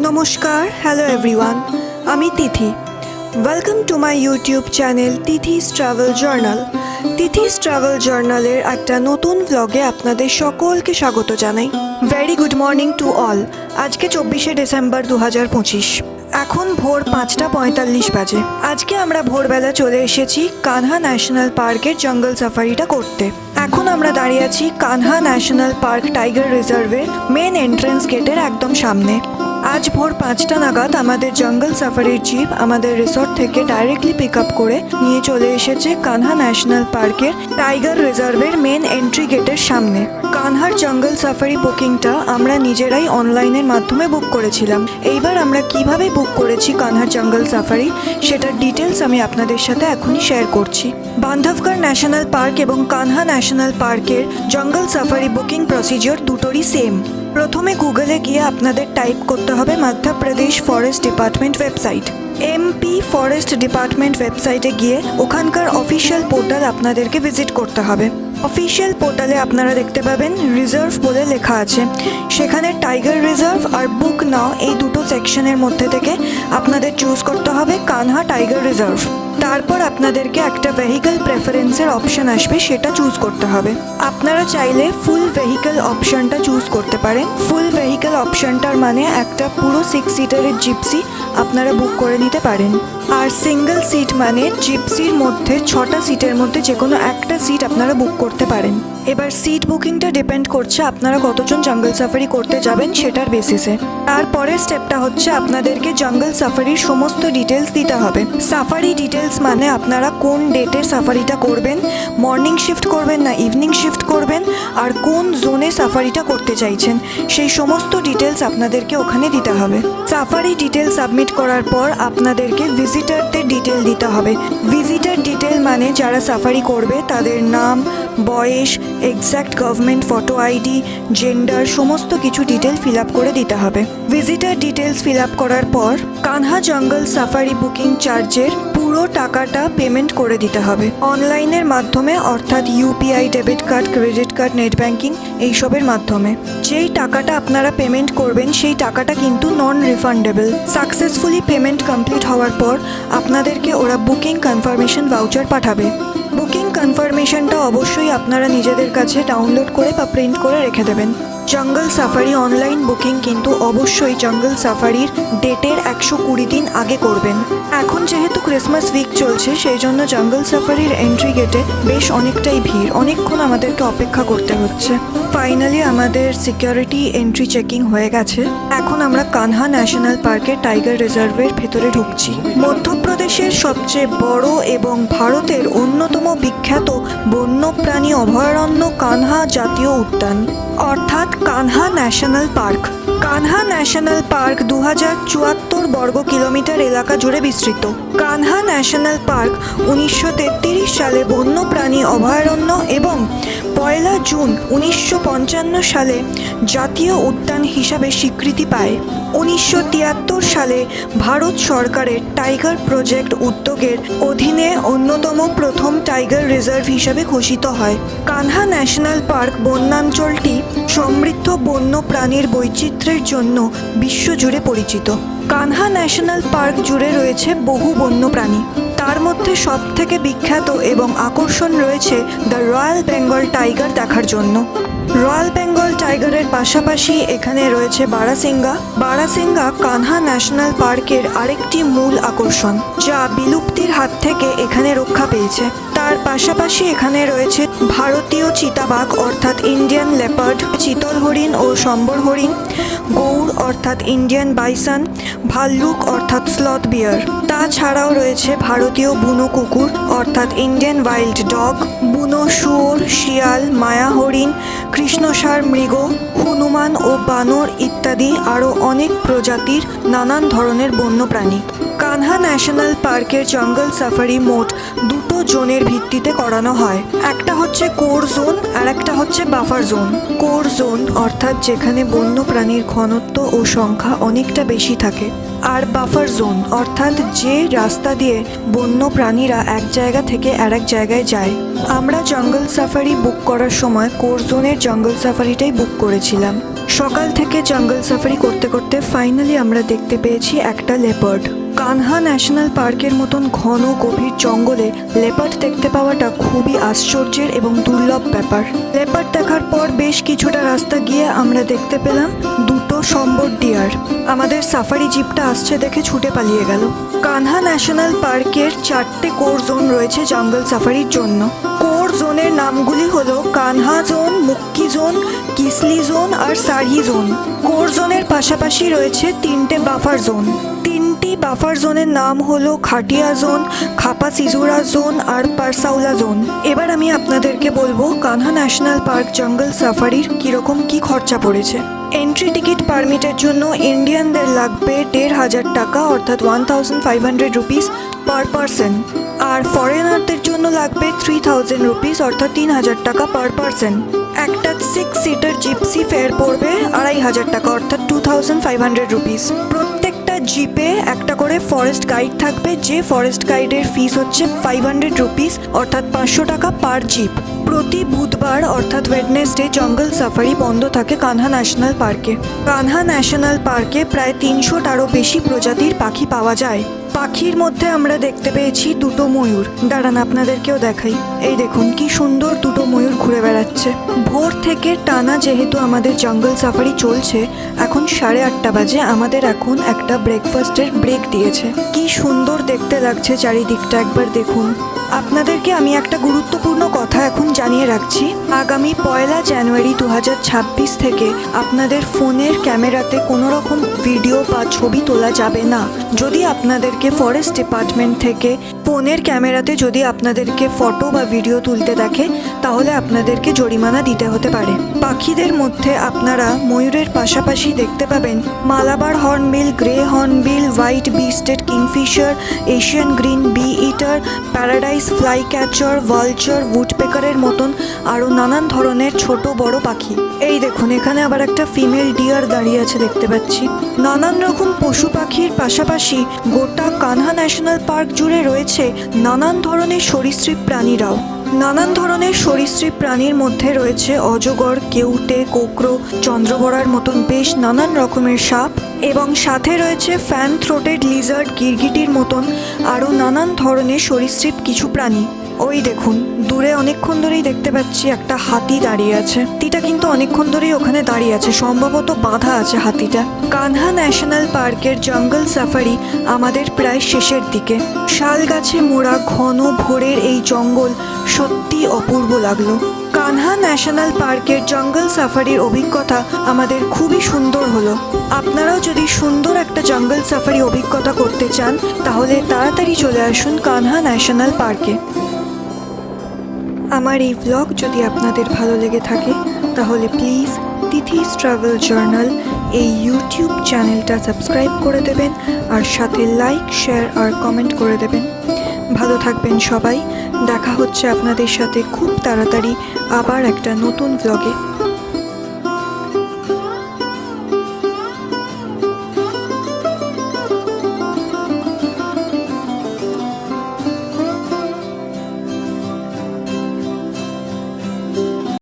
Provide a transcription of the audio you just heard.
নমস্কার, hello everyone, আমি Tithi. Welcome to my YouTube channel Tithi's travel journal. Tithi's travel জার্নালের একটা নতুন ভ্লগে আপনাদের সকলকে স্বাগত জানাই। Very good morning to all. আজকে 24শে ডিসেম্বর 2025। এখন ভোর 5:45 বাজে। আজকে আমরা ভোরবেলা চলে এসেছি কানহা ন্যাশনাল পার্কের জঙ্গল সাফারিটা করতে। এখন আমরা দাঁড়িয়ে আছি কানহা ন্যাশনাল পার্ক টাইগার রিজার্ভের মেন এন্ট্রান্স গেটের একদম সামনে। আজ ভোর 5টা নাগাদ আমাদের জঙ্গল সাফারির জিপ আমাদের রিসর্ট থেকে ডাইরেক্টলি পিক আপ করে নিয়ে চলে এসেছে কানহা ন্যাশনাল পার্কের টাইগার রিজার্ভের মেন এন্ট্রি গেটের সামনে। কানহার জঙ্গল সাফারি বুকিংটা আমরা নিজেরাই অনলাইনের মাধ্যমে বুক করেছিলাম। এইবার আমরা কিভাবে বুক করেছি কানহার জঙ্গল সাফারি সেটার ডিটেলস আমি আপনাদের সাথে এখনই শেয়ার করছি। বান্ধবগড় ন্যাশনাল পার্ক এবং কানহা ন্যাশনাল পার্কের জঙ্গল সাফারি বুকিং প্রসিজিওর দুটোরই সেম। প্রথমে গুগলে গিয়ে আপনাদের টাইপ করতে হবে Madhya Pradesh forest department website. MP forest department ওয়েবসাইটে গিয়ে ওখানকার অফিসিয়াল পোর্টাল আপনাদেরকে ভিজিট করতে হবে। অফিসিয়াল পোর্টালে আপনারা দেখতে পাবেন রিজার্ভ বলে লেখা আছে। সেখানে টাইগার রিজার্ভ আর বুক নাও এই দুটো সেকশনের মধ্যে থেকে আপনাদের চুজ করতে হবে কানহা টাইগার রিজার্ভ। তারপর আপনাদেরকে একটা ভেহিকল প্রেফারেন্সের অপশন আসবে, সেটা চুজ করতে হবে। আপনারা চাইলে ফুল ভেহিকল অপশনটা চুজ করতে পারেন। ফুল ভেহিকল অপশনটার মানে একটা পুরো 6 সিটারের জিপসি আপনারা বুক করে নিতে পারেন। আর সিঙ্গেল সিট মানে জিপসির মধ্যে 6টা সিটের মধ্যে যে কোনো একটা সিট আপনারা বুক করতে পারেন। এবার সিট বুকিংটা ডিপেন্ড করছে আপনারা কতজন জঙ্গল সাফারি করতে যাবেন সেটার বেসিসে। তারপরের স্টেপটা হচ্ছে আপনাদেরকে জঙ্গল সাফারির সমস্ত ডিটেলস দিতে হবে। সাফারি ডিটেলস মানে আপনারা কোন ডেটের সাফারিটা করবেন, মর্নিং শিফট করবেন না ইভিনিং শিফট করবেন, আর কোন জোনে সাফারিটা করতে চাইছেন সেই সমস্ত ডিটেলস আপনাদেরকে ওখানে দিতে হবে। সাফারি ডিটেল সাবমিট করার পর আপনাদেরকে ভিজিটারদের ডিটেল দিতে হবে। ভিজিটার ডিটেল মানে যারা সাফারি করবে তাদের নাম, বয়স, exact government photo ID, gender সমস্ত কিছু ডিটেল ফিল আপ করে দিতে হবে। ভিজিটার ডিটেলস ফিল আপ করার পর কানহা জঙ্গল সাফারি বুকিং চার্জের পুরো টাকাটা পেমেন্ট করে দিতে হবে অনলাইনের মাধ্যমে, অর্থাৎ UPI, debit card, credit card, net banking এইসবের মাধ্যমে। যেই টাকাটা আপনারা পেমেন্ট করবেন সেই টাকাটা কিন্তু non refundable. Successfully payment complete হওয়ার পর আপনাদেরকে ওরা বুকিং কনফার্মেশন ভাউচার পাঠাবে। বুকিং কনফার্মেশনটা অবশ্যই আপনারা নিজেদের কাছে ডাউনলোড করে বা প্রিন্ট করে রেখে দেবেন। জঙ্গল সাফারি অনলাইন বুকিং কিন্তু অবশ্যই জঙ্গল সাফারির ডেটের 120 দিন আগে করবেন। এখন যেহেতু ক্রিসমাস উইক চলছে সেই জন্য জঙ্গল সাফারির এন্ট্রি গেটে বেশ অনেকটাই ভিড়, অনেকক্ষণ আমাদেরকে অপেক্ষা করতে হচ্ছে। ফাইনালি আমাদের সিকিউরিটি এন্ট্রি চেকিং হয়ে গেছে। এখন আমরা কানহা ন্যাশনাল পার্কের টাইগার রিজার্ভের ভেতরে ঢুকছি। মধ্যপ্রদেশের সবচেয়ে বড় এবং ভারতের অন্যতম বিখ্যাত বন্যপ্রাণী অভয়ারণ্য কানহা জাতীয় উদ্যান, অর্থাৎ Kanha national park. Kanha national park 2074 বর্গ কিলোমিটার এলাকা জুড়ে বিস্তৃত। কানহা ন্যাশনাল পার্ক 1933 সালে বন্যপ্রাণী অভয়ারণ্য এবং 1 জুন 1955 সালে জাতীয় উদ্যান হিসাবে স্বীকৃতি পায়। 1973 সালে ভারত সরকারের টাইগার প্রজেক্ট উদ্যোগের অধীনে অন্যতম প্রথম টাইগার রিজার্ভ হিসাবে ঘোষিত হয়। কানহা ন্যাশনাল পার্ক বন্যাঞ্চলটি সমৃদ্ধ বন্য প্রাণীর বৈচিত্র্যের জন্য বিশ্বজুড়ে পরিচিত। কানহা ন্যাশনাল পার্ক জুড়ে রয়েছে বহু বন্যপ্রাণী। তার মধ্যে সবথেকে বিখ্যাত এবং আকর্ষণ রয়েছে দ্য রয়্যাল বেঙ্গল টাইগার দেখার জন্য। রয়্যাল বেঙ্গল টাইগারের পাশাপাশি এখানে রয়েছে বারাসিঙ্গা। বারাসিঙ্গা কানহা ন্যাশনাল পার্কের আরেকটি মূল আকর্ষণ, যা বিলুপ্তির হাত থেকে এখানে রক্ষা পেয়েছে। তার পাশাপাশি এখানে রয়েছে ভারতীয় চিতাবাঘ অর্থাৎ ইন্ডিয়ান লেপার্ড, চিতল হরিণ ও সম্বর হরিণ, গৌড় অর্থাৎ ইন্ডিয়ান বাইসন, ভাল্লুক অর্থাৎ স্লথ বিয়ার। তাছাড়াও রয়েছে ভারতীয় বুনো কুকুর অর্থাৎ ইন্ডিয়ান ওয়াইল্ড ডগ, বুনো শুয়োর, শিয়াল, মায়া হরিণ, কৃষ্ণসার মৃগ, হনুমান ও বানর ইত্যাদি আরও অনেক প্রজাতির নানান ধরনের বন্যপ্রাণী। কানহা ন্যাশনাল পার্কের জঙ্গল সাফারি মোট দুটো জোনের ভিত্তিতে করানো হয়। একটা হচ্ছে কোর জোন আর একটা হচ্ছে বাফার জোন। কোর জোন অর্থাৎ যেখানে বন্যপ্রাণীর ঘনত্ব ও সংখ্যা অনেকটা বেশি থাকে, আর বাফার জোন অর্থাৎ যে রাস্তা দিয়ে বন্য প্রাণীরা এক জায়গা থেকে আরেক জায়গায় যায়। আমরা জঙ্গল সাফারি বুক করার সময় কোর জোনের জঙ্গল সাফারিটাই বুক করেছিলাম। সকাল থেকে জঙ্গল সাফারি করতে করতে ফাইনালি আমরা দেখতে পেয়েছি একটা লেপার্ড। কানহা ন্যাশনাল পার্কের মতন ঘন গভীর জঙ্গলে লেপার্ড দেখতে পাওয়াটা খুবই আশ্চর্যের এবং দুর্লভ ব্যাপার। লেপার্ড দেখার পর বেশ কিছুটা রাস্তা গিয়ে আমরা দেখতে পেলাম দুটো সম্বর ডিয়ার। আমাদের সাফারি জিপটা আসছে দেখে ছুটে পালিয়ে গেল। কানহা ন্যাশনাল পার্কের 4টে কোর জোন রয়েছে জঙ্গল সাফারির জন্য। কোর জোনের নামগুলি হলো কানহা জোন, মুক্কি জোন, কিসলি জোন আর সারহি জোন। কোর জোনের পাশাপাশি রয়েছে 3টে বাফার জোন। 3টি বাফার জোনের নাম হলো খাটিয়া জোন, খাপা সিজুরা জোন আর পারসাউলা জোন। এবার আমি আপনাদেরকে বলবো কানহা ন্যাশনাল পার্ক জঙ্গল সাফারির কীরকম কী খরচা পড়েছে। এন্ট্রি টিকিট পারমিটের জন্য ইন্ডিয়ানদের লাগবে 1,500 টাকা অর্থাৎ 1500 রুপিস পার পারসন, আর ফরেনারদের জন্য লাগবে 3000 রুপিস অর্থাৎ 3000 টাকা পার পারসন। একটা 6 সিটার জিপসি ফেয়ার পড়বে 2500 টাকা অর্থাৎ 2500 রুপিস। প্রত্যেকটা জিপে একটা করে ফরেস্ট গাইড থাকবে, যে ফরেস্ট গাইডের ফিস হচ্ছে 500 রুপিস অর্থাৎ 500 টাকা পার জিপ। প্রতি বুধবার অর্থাৎ ওয়েডনেসডে জঙ্গল সাফারি বন্ধ থাকে কানহা ন্যাশনাল পার্কে। কানহা ন্যাশনাল পার্কে প্রায় 300টারও বেশি প্রজাতির পাখি পাওয়া যায়। পাখির মধ্যে আমরা দেখতে পেয়েছি দুটো ময়ূর। দাঁড়ান আপনাদেরকেও দেখাই। এই দেখুন কি সুন্দর দুটো ময়ূর ঘুরে বেড়াচ্ছে। ভোর থেকে টানা যেহেতু আমাদের জঙ্গল সাফারি চলছে, এখন 8:30 বাজে, আমাদের এখন একটা ব্রেকফাস্টের ব্রেক দিয়েছে। কি সুন্দর দেখতে লাগছে চারিদিকটা, একবার দেখুন। আপনাদেরকে আমি একটা গুরুত্বপূর্ণ কথা এখন জানিয়ে রাখছি। আগামী 1 জানুয়ারি 2026 থেকে আপনাদের ফোনের ক্যামেরাতে কোনো রকম ভিডিও বা ছবি তোলা যাবে না। যদি আপনাদেরকে ফরেস্ট ডিপার্টমেন্ট থেকে ফোনের ক্যামেরাতে যদি আপনাদেরকে ফটো বা ভিডিও তুলতে দেখে, তাহলে আপনাদেরকে জরিমানা দিতে হতে পারে। পাখিদের মধ্যে আপনারা ময়ূরের পাশাপাশি দেখতে পাবেন Malabar hornbill, grey hornbill, white breasted kingfisher, Asian green bee eater, paradise flycatcher, vulture, উডপেকারের মতন আরও নানান ধরনের ছোট বড় পাখি। এই দেখুন এখানে আবার একটা ফিমেল ডিয়ার দাঁড়িয়ে আছে দেখতে পাচ্ছি। নানান রকম পশু পাখির পাশাপাশি গোটা কানহা ন্যাশনাল পার্ক জুড়ে রয়েছে নানান ধরনের সরীসৃপ প্রাণীরাও। নানান ধরনের সরীসৃপ প্রাণীর মধ্যে রয়েছে অজগর, কেউটে, কোকরো, চন্দ্রবড়ার মতন বেশ নানান রকমের সাপ, এবং সাথে রয়েছে ফ্যান থ্রোটেড লিজার্ড, গিরগিটির মতন আরও নানান ধরনের সরীসৃপ কিছু প্রাণী। ওই দেখুন দূরে অনেকক্ষণ ধরেই দেখতে পাচ্ছি একটা হাতি দাঁড়িয়ে আছে। হাতিটা কিন্তু অনেকক্ষণ ধরেই ওখানে দাঁড়িয়ে আছে, সম্ভবত বাঁধা আছে হাতিটা। কানহা ন্যাশনাল পার্কের জঙ্গল সাফারি আমাদের প্রায় শেষের দিকে। শাল গাছে মোড়া ঘন ভোরের এই জঙ্গল সত্যি অপূর্ব লাগলো। কানহা ন্যাশনাল পার্কের জঙ্গল সাফারির অভিজ্ঞতা আমাদের খুবই সুন্দর হলো। আপনারাও যদি সুন্দর একটা জঙ্গল সাফারি অভিজ্ঞতা করতে চান, তাহলে তাড়াতাড়ি চলে আসুন কানহা ন্যাশনাল পার্কে। আমার এই ব্লগ যদি আপনাদের ভালো লেগে থাকে, তাহলে প্লিজ তিথিস ট্রাভেল জার্নাল এই ইউটিউব চ্যানেলটা সাবস্ক্রাইব করে দেবেন, আর সাথে লাইক, শেয়ার আর কমেন্ট করে দেবেন। ভালো থাকবেন সবাই। দেখা হচ্ছে আপনাদের সাথে খুব তাড়াতাড়ি আবার একটা নতুন ব্লগে।